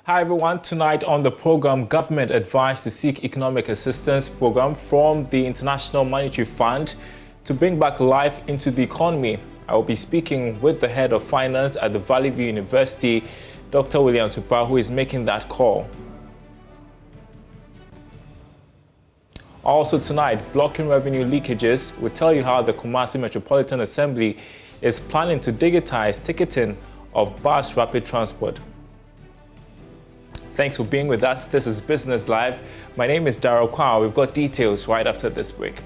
Hi everyone, tonight on the program, government advised to seek economic assistance program from the International Monetary Fund to bring back life into the economy. I will be speaking with the head of finance at the Valley View University, Dr. William Super, who is making that call. Also tonight, blocking revenue leakages will tell you how the KWAWU Metropolitan Assembly is planning to digitize ticketing of bus rapid transport. Thanks for being with us. This is Business Live. My name is DARYL. We've got details right after this break.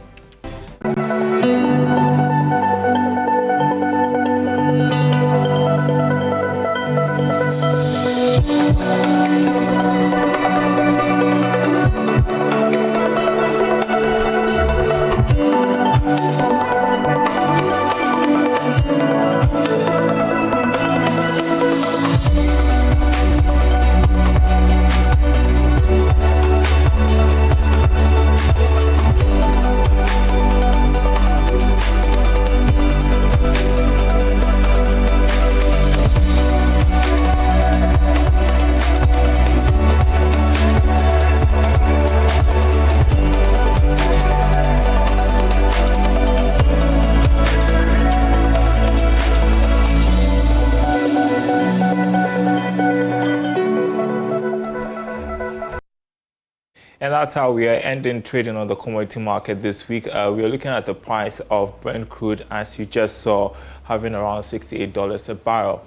And that's how we are ending trading on the commodity market this week. We are looking at the price of Brent crude, as you just saw, having around $68 a barrel.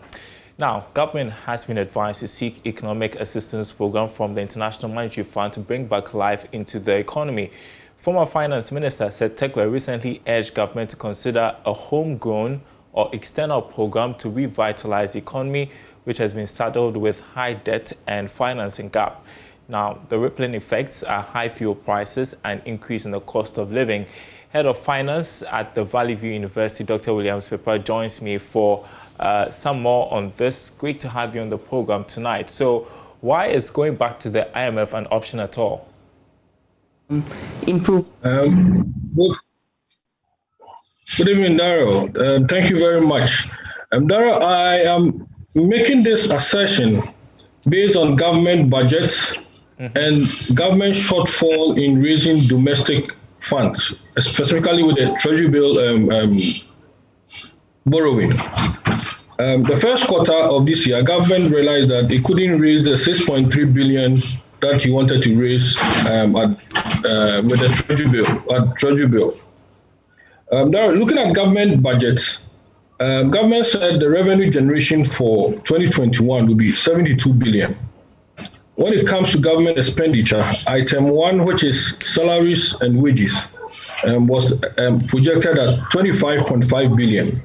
Now, government has been advised to seek economic assistance program from the International Monetary Fund to bring back life into the economy. Former Finance Minister Seth Terkper recently urged government to consider a homegrown or external program to revitalize the economy, which has been saddled with high debt and financing gap. Now, the rippling effects are high fuel prices and increase in the cost of living. Head of Finance at the Valley View University, Dr. William Super, joins me for some more on this. Great to have you on the program tonight. So, why is going back to the IMF an option at all? Improve. Good evening, Daryl. Thank you very much. Daryl, I am making this assertion based on government budgets and government shortfall in raising domestic funds, specifically with the Treasury bill borrowing. The first quarter of this year, government realized that it couldn't raise the 6.3 billion that he wanted to raise with the Treasury bill. Now, looking at government budgets, government said the revenue generation for 2021 will be 72 billion. When it comes to government expenditure, item 1, which is salaries and wages, was projected at 25.5 billion.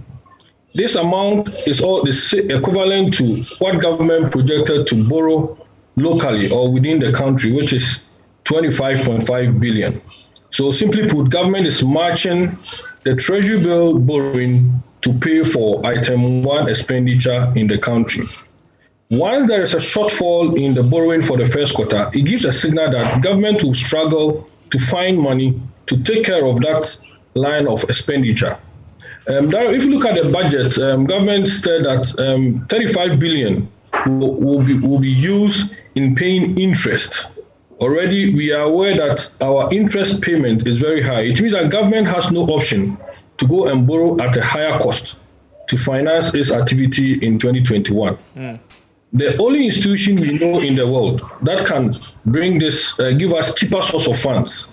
This amount is equivalent to what government projected to borrow locally or within the country, which is 25.5 billion. So simply put, government is matching the Treasury bill borrowing to pay for item 1 expenditure in the country. Once there is a shortfall in the borrowing for the first quarter, it gives a signal that government will struggle to find money to take care of that line of expenditure. If you look at the budget, government said that 35 billion will be used in paying interest. Already, we are aware that our interest payment is very high. It means that government has no option to go and borrow at a higher cost to finance its activity in 2021. The only institution we know in the world that can bring this, give us cheaper source of funds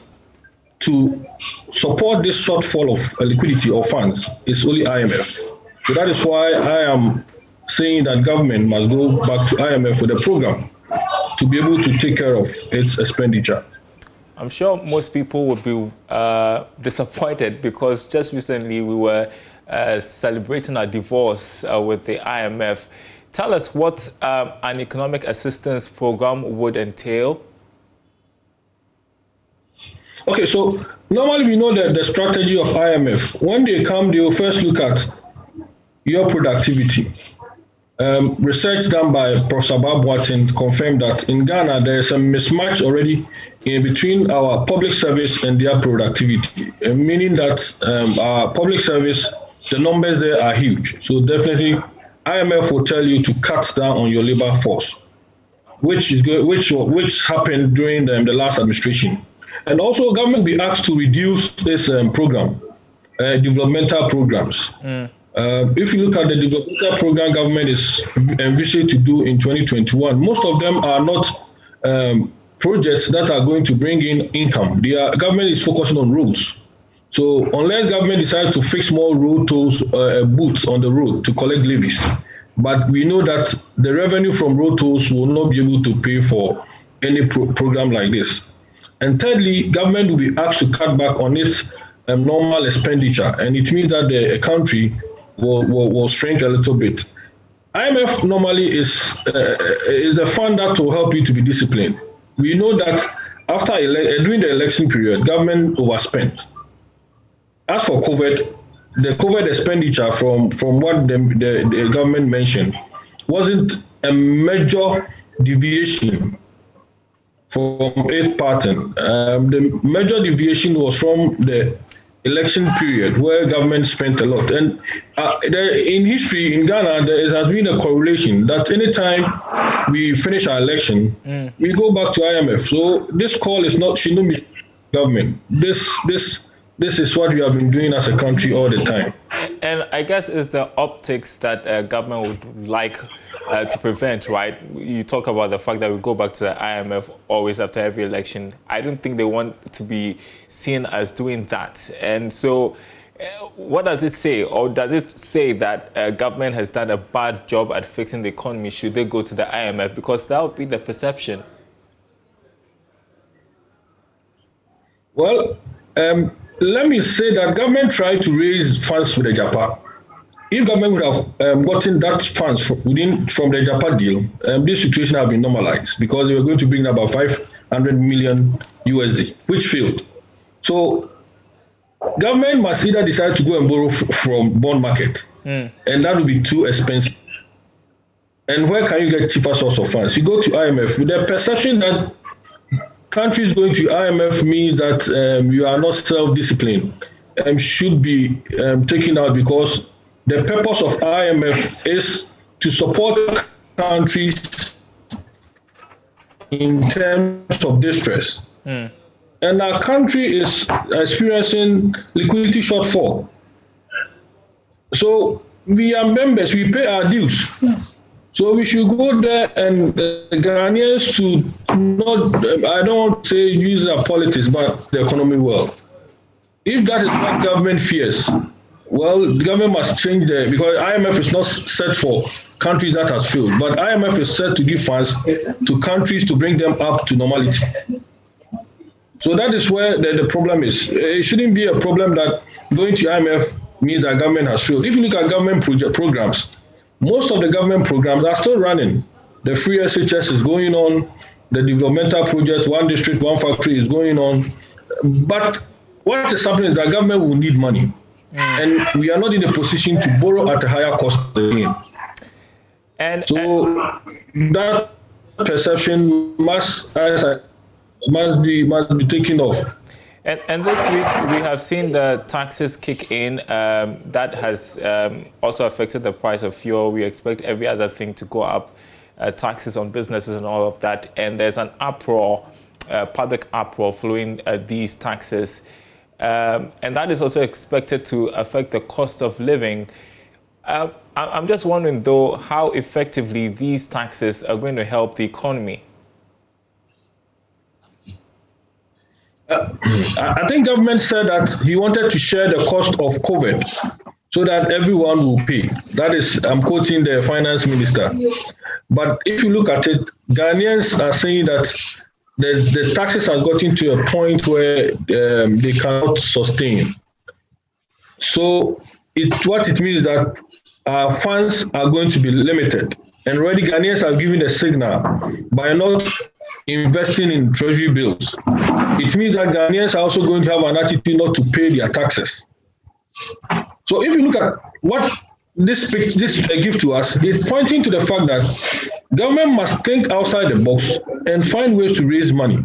to support this shortfall of liquidity or funds is only IMF. So that is why I am saying that government must go back to IMF with a program to be able to take care of its expenditure. I'm sure most people would be disappointed because just recently we were celebrating our divorce with the IMF. Tell us what an economic assistance program would entail. Okay, so normally we know that the strategy of IMF, when they come, they will first look at your productivity. Research done by Professor Boateng confirmed that in Ghana, there is a mismatch already in between our public service and their productivity, meaning that our public service, the numbers there are huge. So definitely, IMF will tell you to cut down on your labor force. which happened during the last administration. And also, government will be asked to reduce this program, developmental programs. If you look at the developmental program government is envisaged to do in 2021, most of them are not projects that are going to bring in income. The government is focusing on roads. So unless government decides to fix more road tolls, booths on the road to collect levies, but we know that the revenue from road tolls will not be able to pay for any program like this. And thirdly, government will be asked to cut back on its normal expenditure, and it means that the country will shrink a little bit. IMF normally is a fund that will help you to be disciplined. We know that during the election period, government overspent. As for COVID, the COVID expenditure from what the government mentioned wasn't a major deviation from its pattern. The major deviation was from the election period where government spent a lot. And in history in Ghana, there has been a correlation that anytime we finish our election, we go back to IMF. So this call should not be government. This is what we have been doing as a country all the time. And I guess it's the optics that government would like to prevent, right? You talk about the fact that we go back to the IMF always after every election. I don't think they want to be seen as doing that. And so what does it say? Or does it say that government has done a bad job at fixing the economy? Should they go to the IMF? Because that would be the perception. Well, let me say that government tried to raise funds with the Japan. If government would have gotten that funds from the Japan deal, this situation have been normalized because they were going to bring about 500 million USD, which failed. So government must either decide to go and borrow from bond market, and that would be too expensive. And where can you get cheaper source of funds? You go to IMF with the perception that countries going to IMF means that you are not self-disciplined and should be taken out, because the purpose of IMF is to support countries in terms of distress. And our country is experiencing liquidity shortfall. So we are members, we pay our dues. So we should go there, and the Ghanaians should not, I don't want to say use their politics, but the economy well. If that is what government fears, well, the government must change because IMF is not set for countries that has failed, but IMF is set to give funds to countries to bring them up to normality. So that is where the problem is. It shouldn't be a problem that going to IMF means that government has failed. If you look at government programs, most of the government programs are still running. The free SHS is going on, the developmental project, one district, one factory is going on. But what is happening is that government will need money. And we are not in a position to borrow at a higher cost again. So that perception must be taken off. And this week, we have seen the taxes kick in. That has also affected the price of fuel. We expect every other thing to go up, taxes on businesses and all of that. And there's an uproar, public uproar following these taxes. And that is also expected to affect the cost of living. I'm just wondering, though, how effectively these taxes are going to help the economy. I think government said that he wanted to share the cost of COVID so that everyone will pay. That is, I'm quoting the finance minister. But if you look at it, Ghanaians are saying that the taxes have gotten to a point where they cannot sustain. So what it means is that our funds are going to be limited. And already Ghanaians have given a signal by not investing in treasury bills. It means that Ghanaians are also going to have an attitude not to pay their taxes. So if you look at what this gives to us, it's pointing to the fact that government must think outside the box and find ways to raise money.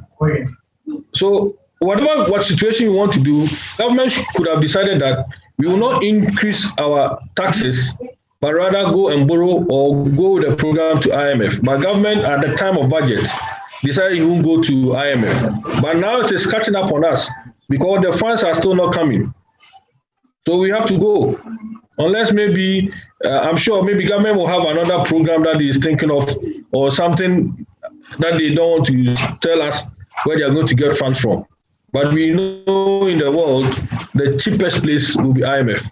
So what situation you want to do, government could have decided that we will not increase our taxes but rather go and borrow or go with the program to IMF. But government at the time of budget decided it won't go to IMF. But now it is catching up on us because the funds are still not coming. So we have to go. Unless maybe, I'm sure maybe government will have another program that is thinking of or something that they don't want to tell us where they are going to get funds from. But we know in the world, the cheapest place will be IMF.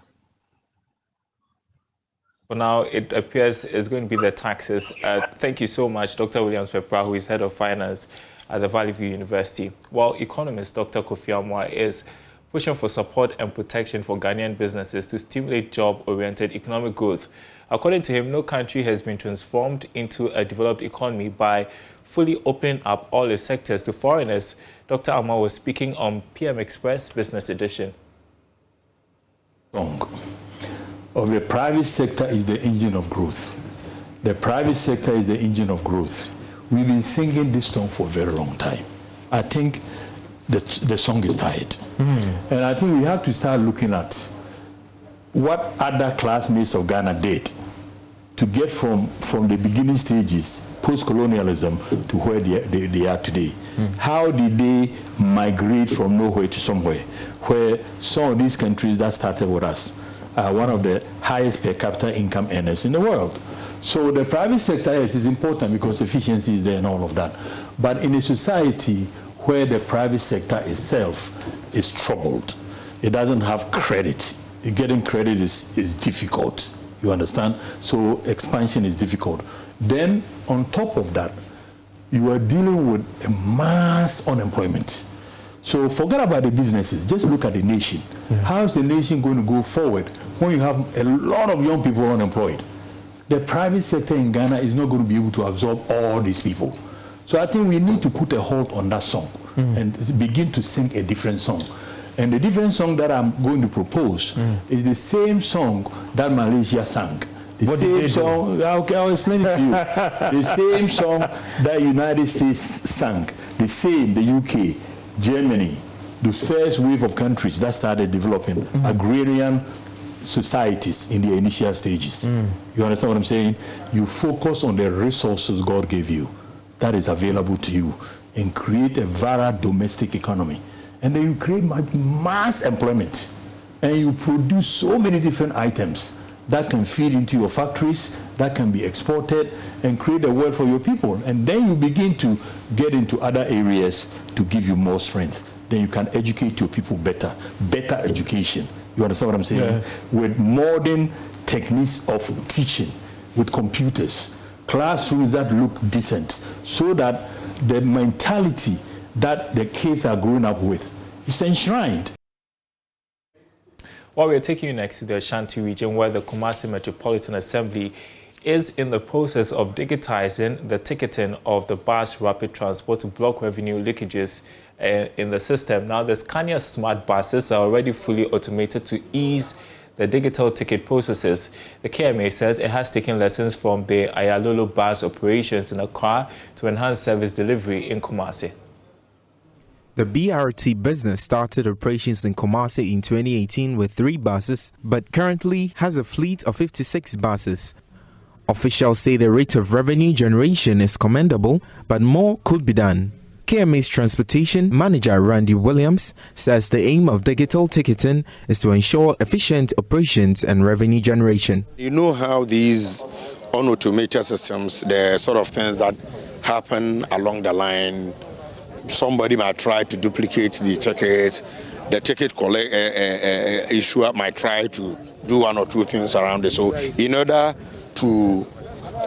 For now, it appears it's going to be the taxes. Thank you so much, Dr. Williams Pepra, who is Head of Finance at the Valley View University. While economist Dr. Kofi Amwa is pushing for support and protection for Ghanaian businesses to stimulate job-oriented economic growth. According to him, no country has been transformed into a developed economy by fully opening up all its sectors to foreigners. Dr. Amwa was speaking on PM Express Business Edition. Of the private sector is the engine of growth. The private sector is the engine of growth. We've been singing this song for a very long time. I think the song is tired. And I think we have to start looking at what other classmates of Ghana did to get from the beginning stages, post-colonialism, to where they are today. How did they migrate from nowhere to somewhere, where some of these countries that started with us are one of the highest per capita income earners in the world. So the private sector is important because efficiency is there and all of that. But in a society where the private sector itself is troubled, it doesn't have credit. Getting credit is difficult, you understand? So expansion is difficult. Then on top of that, you are dealing with a mass unemployment. So forget about the businesses, just look at the nation. How is the nation going to go forward when you have a lot of young people unemployed? The private sector in Ghana is not going to be able to absorb all these people. So I think we need to put a halt on that song and begin to sing a different song. And the different song that I'm going to propose is the same song that Malaysia sang. The same song, I'll explain it to you. The same song that United States sang. The same, the UK, Germany, the first wave of countries that started developing agrarian societies in the initial stages. You understand what I'm saying? You focus on the resources God gave you that is available to you and create a varied domestic economy. And then you create mass employment and you produce so many different items that can feed into your factories, that can be exported and create a wealth for your people. And then you begin to get into other areas to give you more strength. Then you can educate your people better education. You understand what I'm saying? Yeah. With modern techniques of teaching, with computers, classrooms that look decent, so that the mentality that the kids are growing up with is enshrined. Well, we're taking you next to the Ashanti region, where the KWAWU Metropolitan Assembly is in the process of digitizing the ticketing of the bus rapid transport to block revenue leakages in the system. Now, the Scania smart buses are already fully automated to ease the digital ticket processes. The KMA says it has taken lessons from the Ayalolo bus operations in Accra to enhance service delivery in Kumasi. The BRT business started operations in Kumasi in 2018 with 3 buses, but currently has a fleet of 56 buses. Officials say the rate of revenue generation is commendable, but more could be done. KMA's transportation manager Randy Williams says the aim of digital ticketing is to ensure efficient operations and revenue generation. You know how these unautomated systems, the sort of things that happen along the line, somebody might try to duplicate the ticket issuer might try to do 1 or 2 things around it. So in order to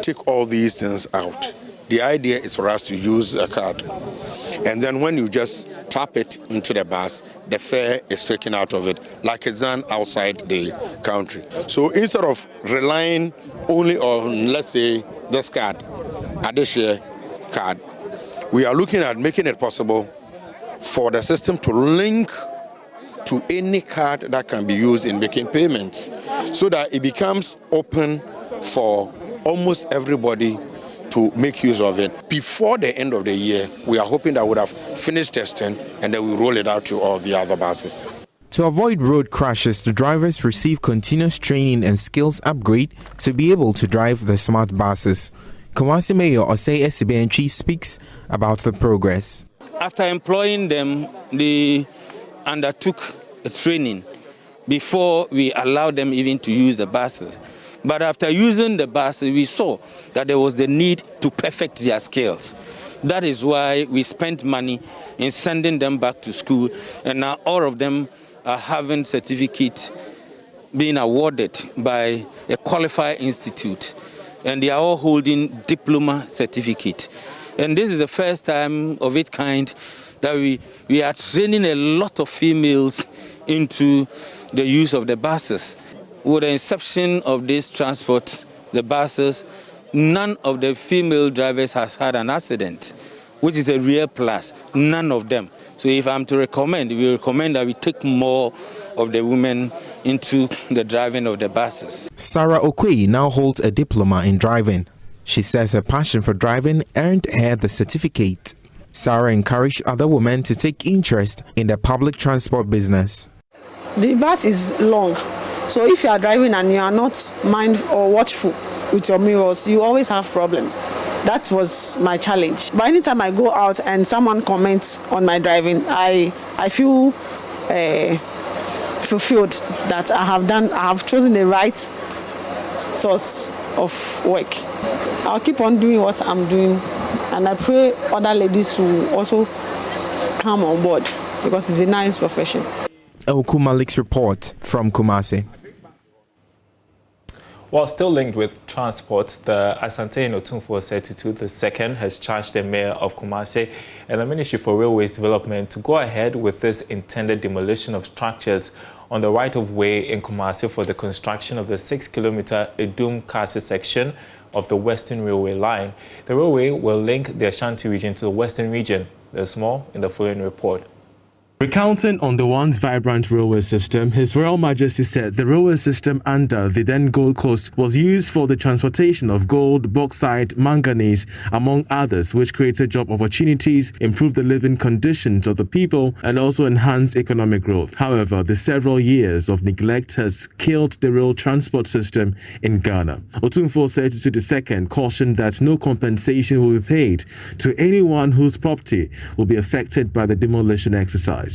take all these things out, the idea is for us to use a card. And then when you just tap it into the bus, the fare is taken out of it like it's done outside the country. So instead of relying only on, let's say, this card, Adeshare card, we are looking at making it possible for the system to link to any card that can be used in making payments, so that it becomes open for almost everybody to make use of it. Before the end of the year, we are hoping that we would have finished testing and then we roll it out to all the other buses. To avoid road crashes, the drivers receive continuous training and skills upgrade to be able to drive the smart buses. KWAWU Mayor Osei Esibenchi speaks about the progress. After employing them, they undertook a training before we allowed them even to use the buses. But after using the buses, we saw that there was the need to perfect their skills. That is why we spent money in sending them back to school, and now all of them are having certificates being awarded by a qualified institute, and they are all holding diploma certificate. And this is the first time of its kind that we are training a lot of females into the use of the buses. With the inception of this transport, the buses, none of the female drivers has had an accident, which is a real plus, none of them. So if I'm to recommend, we recommend that we take more of the women into the driving of the buses. Sarah Okwe now holds a diploma in driving. She says her passion for driving earned her the certificate. Sarah encouraged other women to take interest in the public transport business. The bus is long, so if you are driving and you are not mindful or watchful with your mirrors, you always have problems. That was my challenge. But anytime I go out and someone comments on my driving, I feel fulfilled that I have chosen the right source of work. I'll keep on doing what I'm doing, and I pray other ladies will also come on board because it's a nice profession. Elku Malik's report from Kumasi. While still linked with transport, the Asante Otumfuo Setutu II has charged the mayor of Kumasi and the Ministry for Railways Development to go ahead with this intended demolition of structures on the right-of-way in Kumasi for the construction of the 6-kilometer ADUM-KAASE section of the Western Railway line. The railway will link the Ashanti region to the Western region. There's more in the following report. Recounting on the once vibrant railway system, His Royal Majesty said the railway system under the then Gold Coast was used for the transportation of gold, bauxite, manganese, among others, which created job opportunities, improved the living conditions of the people, and also enhanced economic growth. However, the several years of neglect has killed the rail transport system in Ghana. Otumfuo Setutu II cautioned that no compensation will be paid to anyone whose property will be affected by the demolition exercise.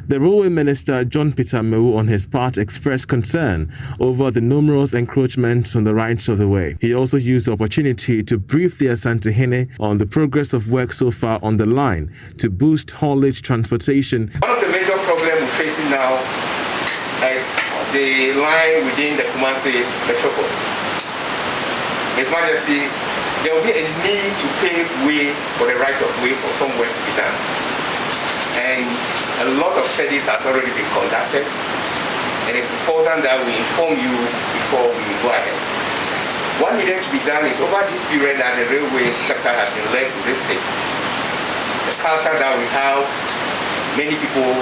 The Railway Minister John Peter Mewu on his part expressed concern over the numerous encroachments on the rights of the way. He also used the opportunity to brief the Asantehene on the progress of work so far on the line to boost haulage transportation. One of the major problems we're facing now is the line within the Kumasi metropolis. His Majesty, there will be a need to pave way for the right of way for some work to be done. And a lot of studies has already been conducted, and it's important that we inform you before we go ahead. What needed to be done is over this period that the railway sector has been led to this state, the culture that we have, many people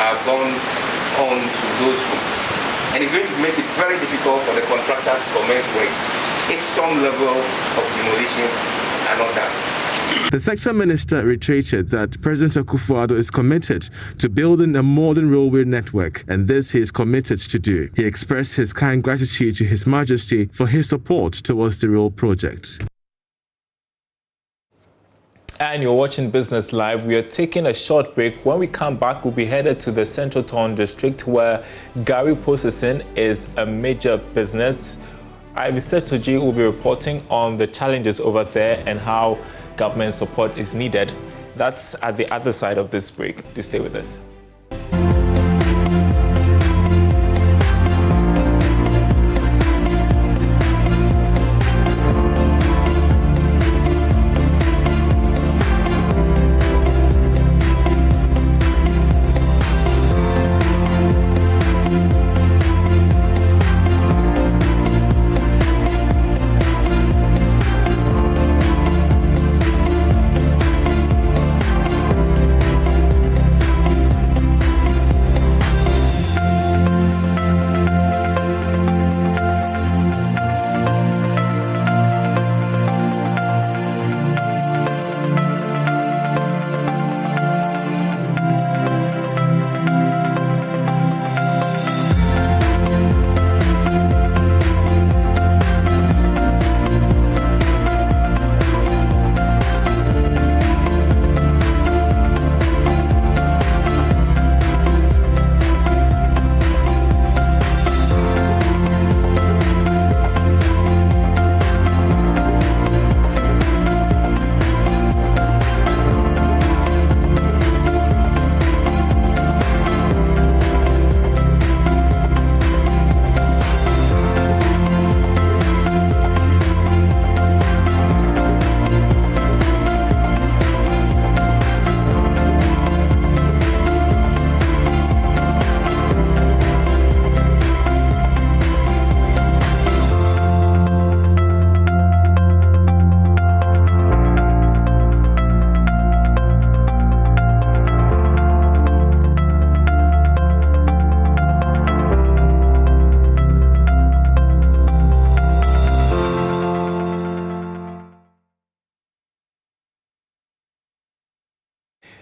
have gone on to those routes. And it's going to make it very difficult for the contractor to commence work if some level of demolitions are not done. The sector minister reiterated that President Akufo-Addo is committed to building a modern railway network, and this he is committed to do. He expressed his kind gratitude to His Majesty for his support towards the rail project. And you're watching Business Live. We are taking a short break. When we come back, we'll be headed to the Central Town District, where GARI processing is a major business. Ivy Setoji will be reporting on the challenges over there and how government support is needed. That's at the other side of this break. Do stay with us.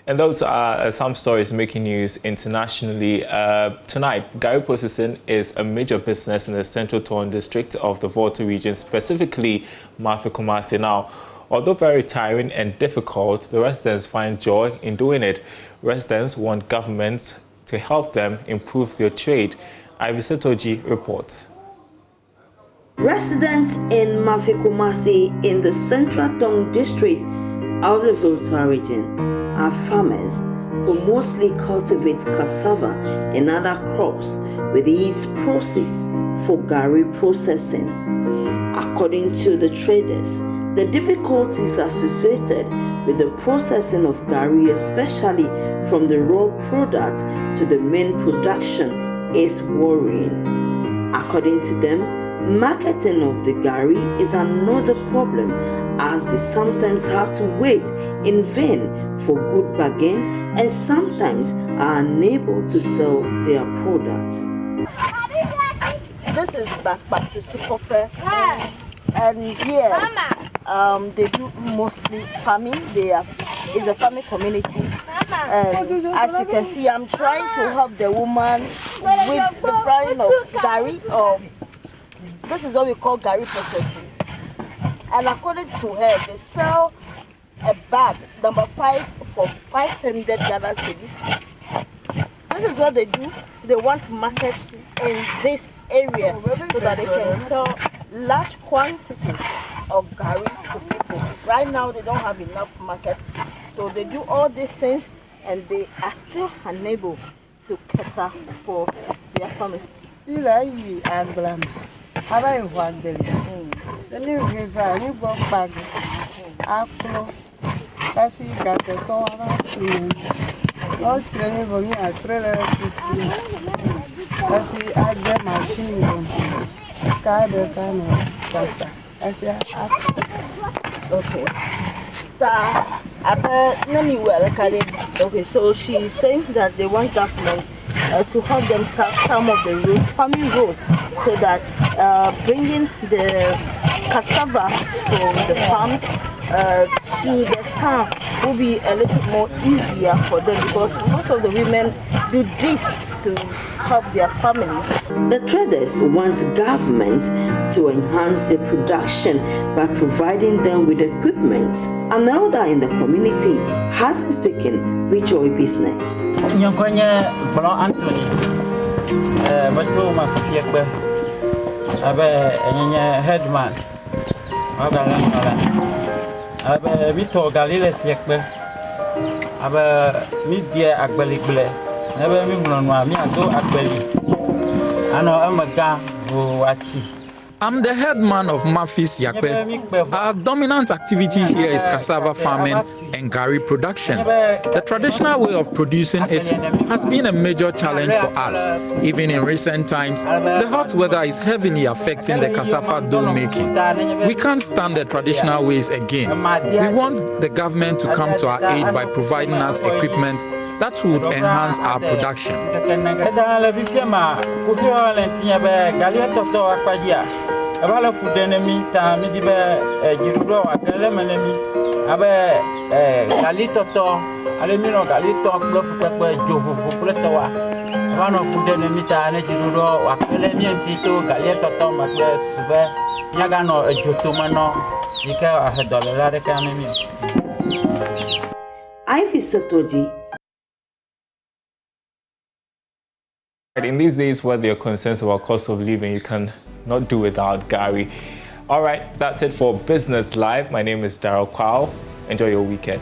And those are some stories making news internationally. Tonight, Gari processing is a major business in the Central Torn district of the Volta region, specifically KWAWU. Now, although very tiring and difficult, the residents find joy in doing it. Residents want governments to help them improve their trade. Ivy Setoji reports. Residents in KWAWU in the Central Torn district of the Volta region are farmers who mostly cultivate cassava and other crops with these process for Gari processing. According to the traders, the difficulties associated with the processing of Gari, especially from the raw product to the main production, is worrying. According to them, marketing of the Gari is another problem, as they sometimes have to wait in vain for good bargain and sometimes are unable to sell their products. This is back to Super Fair, and here they do mostly farming. It's a farming community, and as you can see, I'm trying to help the woman with the frying of Gari. This is what we call Gari processing. And according to her, they sell a bag, number 5, for 500 Ghana cedis. This is what they do. They want markets in this area so that they can sell large quantities of Gari to people. Right now, they don't have enough market. So they do all these things and they are still unable to cater for their families. Aba ihwandele. Ni river ni bo bag. Aklo. Kafi gato to ara tu. O treni bo mi atrela tu si. Kafi agbe machine bo. Ka de kano pasta. Okay. Let me okay, so she's saying that they want government to help them tap some of the roads, farming roads, so that bringing the cassava from the farms to the town will be a little more easier for them, because most of the women do this to help their families. The traders want government to enhance their production by providing them with equipment. An elder in the community has been speaking with Joy Business. Headman, Vito Galiles Yakbe, Media Akbelible, never Mimronwa, Miago Akbeli. I know I'm a guy who watches. I'm the headman of Mafis Yakbe. Our dominant activity here is cassava farming and Gari production. The traditional way of producing it has been a major challenge for us. Even in recent times, the hot weather is heavily affecting the cassava dough making. We can't stand the traditional ways again. We want the government to come to our aid by providing us equipment that would enhance our production. About food enemy, Tamidibe, Girudo, Akalemanemi, Abe Galito, Alemino Galito, Bluff, Jovo, Pletoa, one of food enemy, Girudo, Akalemian Tito, Galieto, Macle, Sube, Yagano, Jotumano, Yika, $100 economy. Ivy Setoji. In these days where there are concerns about cost of living, you can not do without Gari. All right, that's it for Business Live. My name is DARYL. Enjoy your weekend.